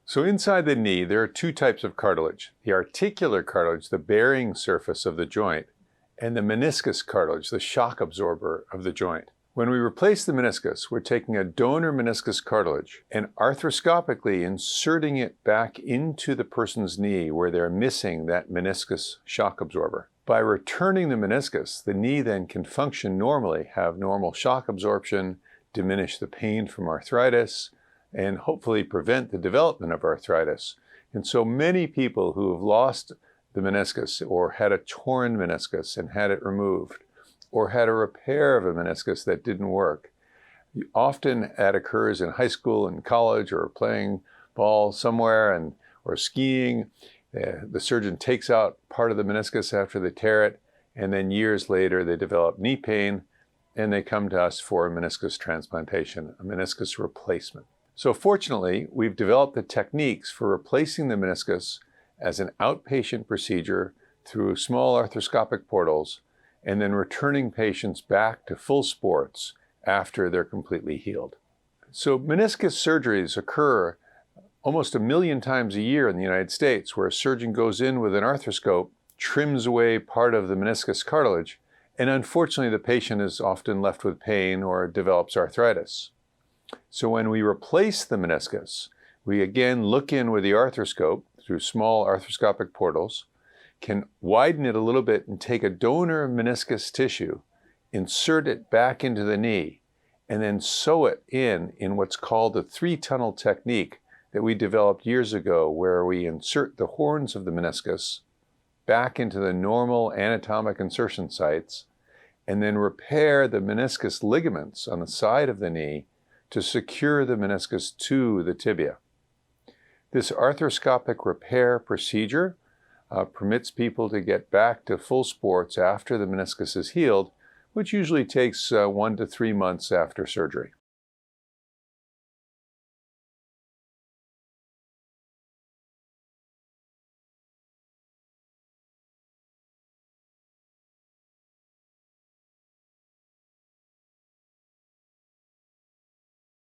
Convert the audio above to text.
So inside the knee, there are two types of cartilage: the articular cartilage, the bearing surface of the joint, and the meniscus cartilage, the shock absorber of the joint. When we replace the meniscus, we're taking a donor meniscus cartilage and arthroscopically inserting it back into the person's knee where they're missing that meniscus shock absorber. By returning the meniscus, the knee then can function normally, have normal shock absorption, diminish the pain from arthritis, and hopefully prevent the development of arthritis. And so many people who have lost the meniscus or had a torn meniscus and had it removed, or had a repair of a meniscus that didn't work. Often that occurs in high school and college, or playing ball somewhere or skiing. The surgeon takes out part of the meniscus after they tear it, and then years later they develop knee pain, and they come to us for a meniscus transplantation, a meniscus replacement. So fortunately, we've developed the techniques for replacing the meniscus as an outpatient procedure through small arthroscopic portals, and then returning patients back to full sports after they're completely healed. So meniscus surgeries occur almost 1 million times a year in the United States, where a surgeon goes in with an arthroscope, trims away part of the meniscus cartilage, and unfortunately the patient is often left with pain or develops arthritis. So when we replace the meniscus, we again look in with the arthroscope through small arthroscopic portals, can widen it a little bit and take a donor meniscus tissue, insert it back into the knee, and then sew it in what's called the 3-tunnel technique that we developed years ago, where we insert the horns of the meniscus back into the normal anatomic insertion sites, and then repair the meniscus ligaments on the side of the knee to secure the meniscus to the tibia. This arthroscopic repair procedure permits people to get back to full sports after the meniscus is healed, which usually takes 1 to 3 months after surgery.